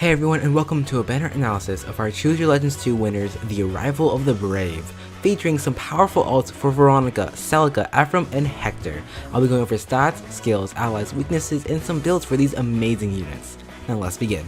Hey everyone, and welcome to a banner analysis of our Choose Your Legends 2 winners, The Arrival of the Brave, featuring some powerful ults for Veronica, Celica, Ephraim, and Hector. I'll be going over stats, skills, allies, weaknesses, and some builds for these amazing units. Now let's begin.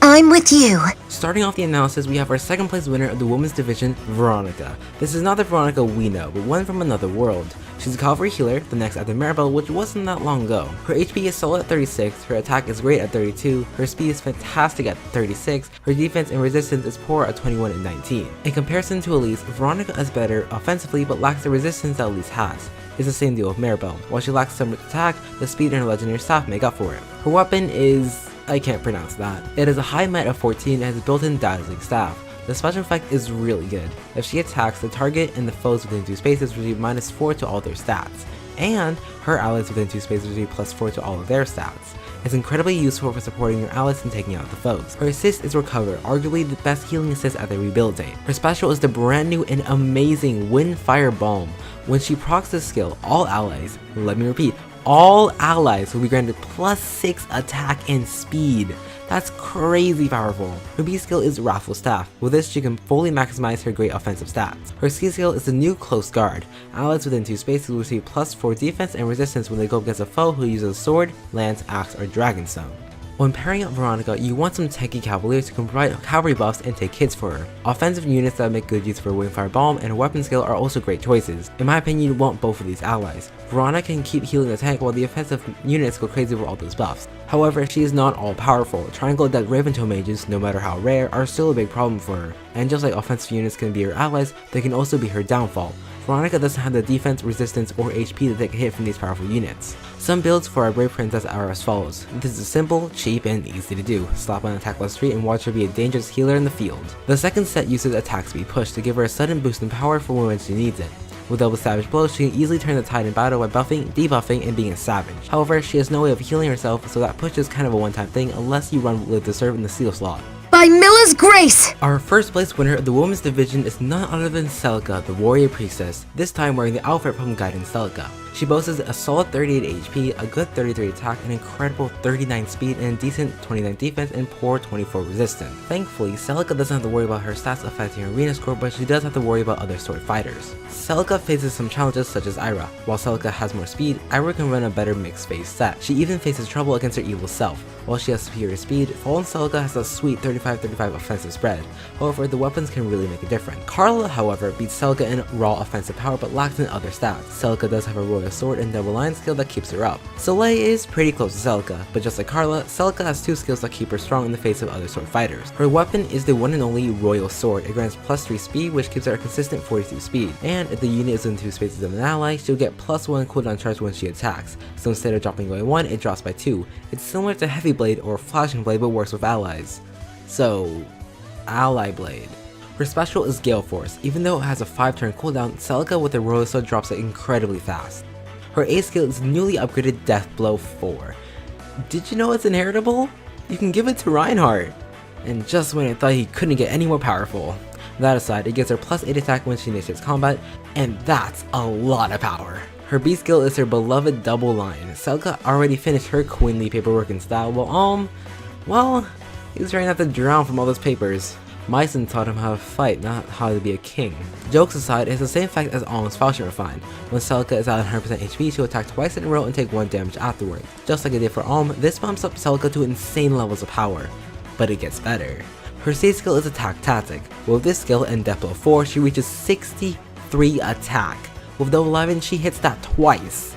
I'm with you. Starting off the analysis, we have our second place winner of the women's division, Veronica. This is not the Veronica we know, but one from another world. She's a cavalry healer, the next after Maribel, which wasn't that long ago. Her HP is solid at 36, her attack is great at 32, her speed is fantastic at 36, her defense and resistance is poor at 21 and 19. In comparison to Elise, Veronica is better offensively but lacks the resistance that Elise has. It's the same deal with Maribel. While she lacks some attack, the speed and her legendary staff make up for it. Her weapon is... I can't pronounce that. It is a high met of 14 and has a built-in dazzling staff. The special effect is really good. If she attacks, the target and the foes within 2 spaces receive -4 to all their stats, and her allies within 2 spaces receive +4 to all of their stats. It's incredibly useful for supporting your allies and taking out the foes. Her assist is Recover, arguably the best healing assist at the Rehabilitate. Her special is the brand new and amazing Wind Fire Balm. When she procs this skill, all allies, let me repeat, all allies will be granted +6 attack and speed. That's crazy powerful. Her B skill is Wrathful Staff. With this, she can fully maximize her great offensive stats. Her C skill is the new Close Guard. Allies within 2 spaces will receive +4 defense and resistance when they go against a foe who uses a sword, lance, axe, or dragonstone. When pairing up Veronica, you want some tanky cavaliers who can provide cavalry buffs and take hits for her. Offensive units that make good use for Windfire Balm and her weapon skill are also great choices. In my opinion, you want both of these allies. Veronica can keep healing the tank while the offensive units go crazy over all those buffs. However, she is not all powerful. Triangle Adept Raventail mages, no matter how rare, are still a big problem for her. And just like offensive units can be her allies, they can also be her downfall. Veronica doesn't have the defense, resistance, or HP to take a hit from these powerful units. Some builds for our Brave Princess are as follows. This is simple, cheap, and easy to do. Slap on attack +3 and watch her be a dangerous healer in the field. The second set uses attack speed push to give her a sudden boost in power for when she needs it. With double savage blows, she can easily turn the tide in battle by buffing, debuffing, and being a savage. However, she has no way of healing herself, so that push is kind of a one-time thing unless you run Live to Serve in the seal slot. By Miller's grace! Our first place winner of the women's division is none other than Celica, the warrior priestess, this time wearing the outfit from Guidance Celica. She boasts a solid 38 HP, a good 33 attack, an incredible 39 speed, and a decent 29 defense and poor 24 resistance. Thankfully, Celica doesn't have to worry about her stats affecting her arena score, but she does have to worry about other sword fighters. Celica faces some challenges such as Ira. While Celica has more speed, Ira can run a better mixed phase set. She even faces trouble against her evil self. While she has superior speed, Fallen Celica has a sweet 35-35 offensive spread. However, the weapons can really make a difference. Carla, however, beats Celica in raw offensive power but lacks in other stats. Celica does have a royal sword and double line skill that keeps her up. Soleil is pretty close to Celica, but just like Carla, Celica has 2 skills that keep her strong in the face of other sword fighters. Her weapon is the one and only royal sword. It grants +3 speed, which keeps her a consistent 42 speed. And if the unit is in 2 spaces of an ally, she'll get +1 cooldown charge when she attacks. So instead of dropping by 1, it drops by 2. It's similar to Heavy Blade or Flashing Blade but works with allies. So, Ally Blade. Her special is Gale Force. Even though it has a 5-turn cooldown, Celica with the royal sword drops it incredibly fast. Her A skill is newly upgraded Death Blow 4. Did you know it's inheritable? You can give it to Reinhardt! And just when I thought he couldn't get any more powerful. That aside, it gives her +8 attack when she initiates combat, and that's a lot of power. Her B skill is her beloved Double Line. Celica already finished her queenly paperwork in style, well, he was trying not to drown from all those papers. Myson taught him how to fight, not how to be a king. Jokes aside, it has the same effect as Alm's Falchion Refined. When Celica is at 100% HP, she'll attack twice in a row and take 1 damage afterwards. Just like it did for Alm, this bumps up Celica to insane levels of power. But it gets better. Her C skill is Attack Tactic. With this skill and Death Blow 4, she reaches 63 attack. With Double 11, she hits that twice.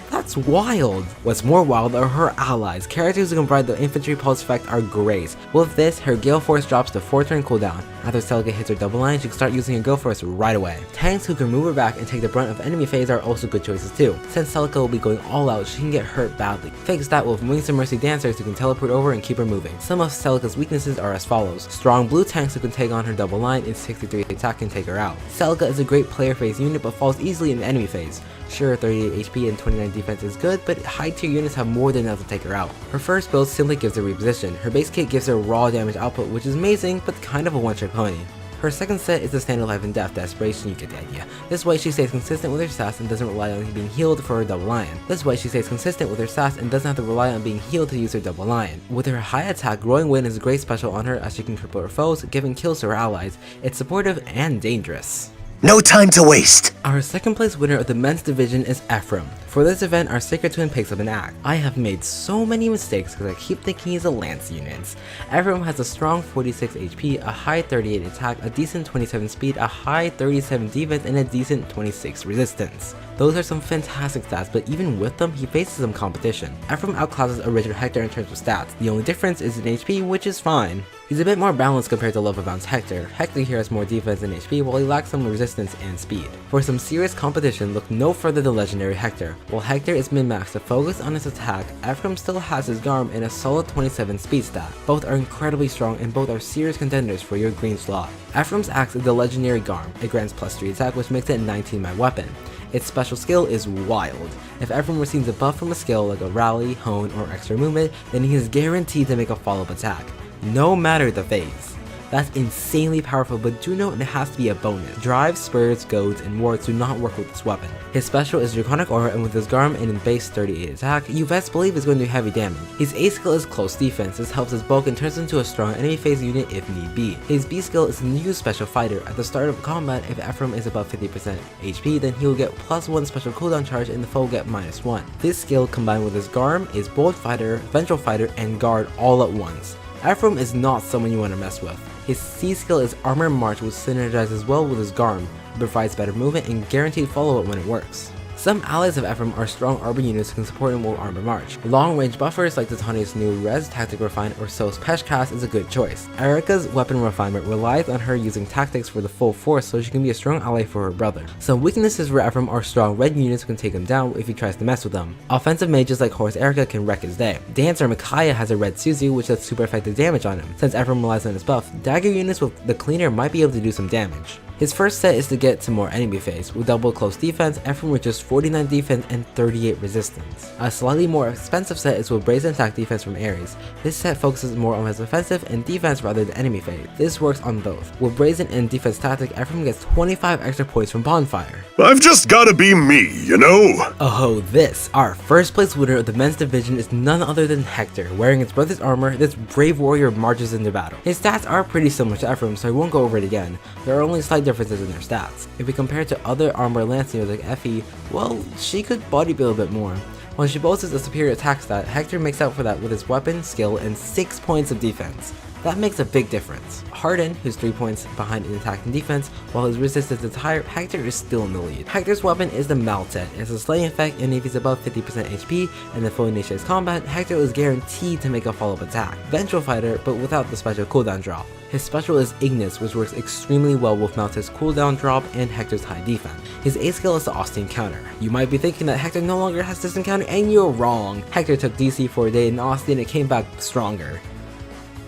That's wild! What's more wild are her allies. Characters who can provide the infantry pulse effect are great. With this, her Gale Force drops to 4-turn cooldown. After Celica hits her double line, she can start using her Gale Force right away. Tanks who can move her back and take the brunt of enemy phase are also good choices too. Since Celica will be going all out, she can get hurt badly. Fix that with Wings of Mercy dancers who can teleport over and keep her moving. Some of Celica's weaknesses are as follows. Strong blue tanks who can take on her double line and 63 attack can take her out. Celica is a great player phase unit but falls easily in the enemy phase. Sure, 38 HP and 29 defense is good, but high tier units have more than enough to take her out. Her first build simply gives her reposition. Her base kit gives her raw damage output, which is amazing, but kind of a one-trick pony. Her second set is the Stand Life and Death Desperation, you get the idea. This way she stays consistent with her stats and doesn't rely on being healed for her double lion. This way she stays consistent with her stats and doesn't have to rely on being healed to use her double lion. With her high attack, Growing Wind is a great special on her as she can cripple her foes, giving kills to her allies. It's supportive and dangerous. No time to waste. Our second place winner of the men's division is Ephraim. For this event, our Sacred Twin picks up an axe. I have made so many mistakes because I keep thinking he's a lance unit. Ephraim has a strong 46 HP, a high 38 attack, a decent 27 speed, a high 37 defense, and a decent 26 resistance. Those are some fantastic stats, but even with them, he faces some competition. Ephraim outclasses original Hector in terms of stats. The only difference is in HP, which is fine. He's a bit more balanced compared to Love Abound's Hector. Hector here has more defense and HP, while he lacks some resistance and speed. For some serious competition, look no further than legendary Hector. While Hector is min-maxed to focus on his attack, Ephraim still has his Garm and a solid 27 speed stat. Both are incredibly strong and both are serious contenders for your green slot. Ephraim's axe is the legendary Garm. It grants +3 attack, which makes it a 19-man weapon. Its special skill is wild. If Ephraim receives a buff from a skill like a rally, hone, or extra movement, then he is guaranteed to make a follow-up attack, no matter the phase. That's insanely powerful, but do note it has to be a bonus. Drive, spurs, goads, and wards do not work with this weapon. His special is Draconic Aura, and with his Garm and in base 38 attack, you best believe is going to do heavy damage. His A skill is Close Defense. This helps his bulk and turns into a strong enemy phase unit if need be. His B skill is New Special Fighter. At the start of combat, if Ephraim is above 50% HP, then he will get +1 special cooldown charge and the foe will get -1. This skill combined with his Garm is Bold Fighter, Vengeful Fighter, and Guard all at once. Ephraim is not someone you want to mess with. His C skill is Armor March, which synergizes well with his Garm, provides better movement and guaranteed follow-up when it works. Some allies of Ephraim are strong armor units who can support him with Armor March. Long-range buffers like Titania's new Res Tactic Refine or So's Peshcast is a good choice. Erica's weapon refinement relies on her using tactics for the full force so she can be a strong ally for her brother. Some weaknesses for Ephraim are strong red units who can take him down if he tries to mess with them. Offensive mages like Horse Erica can wreck his day. Dancer Micaiah has a red Suzu which does super effective damage on him. Since Ephraim relies on his buff, dagger units with the Cleaner might be able to do some damage. His first set is to get to more enemy phase. With double close defense, Ephraim with just 49 defense and 38 resistance. A slightly more expensive set is with Brazen Attack Defense from Ares. This set focuses more on his offensive and defense rather than enemy phase. This works on both. With Brazen and Defense Tactic, Ephraim gets 25 extra points from Bonfire. I've just gotta be me, you know? Oh, this! Our first place winner of the men's division is none other than Hector. Wearing his brother's armor, this brave warrior marches into battle. His stats are pretty similar to Ephraim, so I won't go over it again. There are only slight differences in their stats. If we compare it to other armor lance units like Effie, well, she could body build a bit more. While she boasts a superior attack stat, Hector makes out for that with his weapon, skill, and 6 points of defense. That makes a big difference. Harden, who's 3 points behind in attack and defense, while his resistance is higher, Hector is still in the lead. Hector's weapon is the Maltet. It's a slaying effect, and if he's above 50% HP and the foe initiates combat, Hector is guaranteed to make a follow-up attack. Vengeful Fighter, but without the special cooldown drop. His special is Ignis, which works extremely well with Maltet's cooldown drop and Hector's high defense. His A skill is the Austin Counter. You might be thinking that Hector no longer has this encounter, and you're wrong. Hector took DC for a day in Austin and it came back stronger.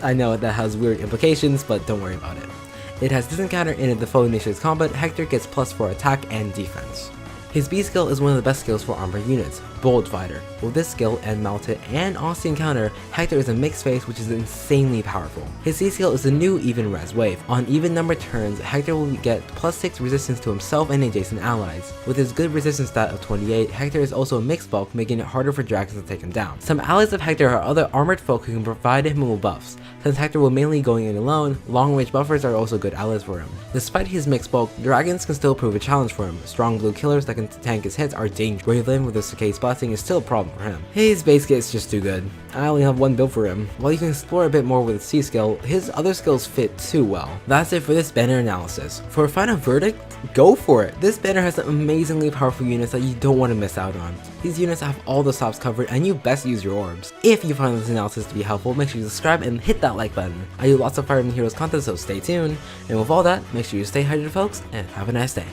I know that has weird implications, but don't worry about it. It has this encounter and if the foe initiates combat, Hector gets +4 attack and defense. His B skill is one of the best skills for armored units, Bold Fighter. With this skill and Maltet and Austin Counter, Hector is a mixed phase which is insanely powerful. His C skill is the new Even Res Wave. On even number turns, Hector will get +6 resistance to himself and adjacent allies. With his good resistance stat of 28, Hector is also a mixed bulk, making it harder for dragons to take him down. Some allies of Hector are other armored folk who can provide him with buffs. Since Hector will mainly going in alone, long-range buffers are also good allies for him. Despite his mixed bulk, dragons can still prove a challenge for him. Strong blue killers that can tank his hits are dangerous. Graveland with his Sacade's Blessing is still a problem for him. His base kit is just too good. I only have one build for him. While you can explore a bit more with his C skill, his other skills fit too well. That's it for this banner analysis. For a final verdict, go for it. This banner has some amazingly powerful units that you don't want to miss out on. These units have all the stops covered and you best use your orbs. If you find this analysis to be helpful, make sure you subscribe and hit that like button. I do lots of Fire Emblem Heroes content, so stay tuned. And with all that, make sure you stay hydrated folks, and have a nice day.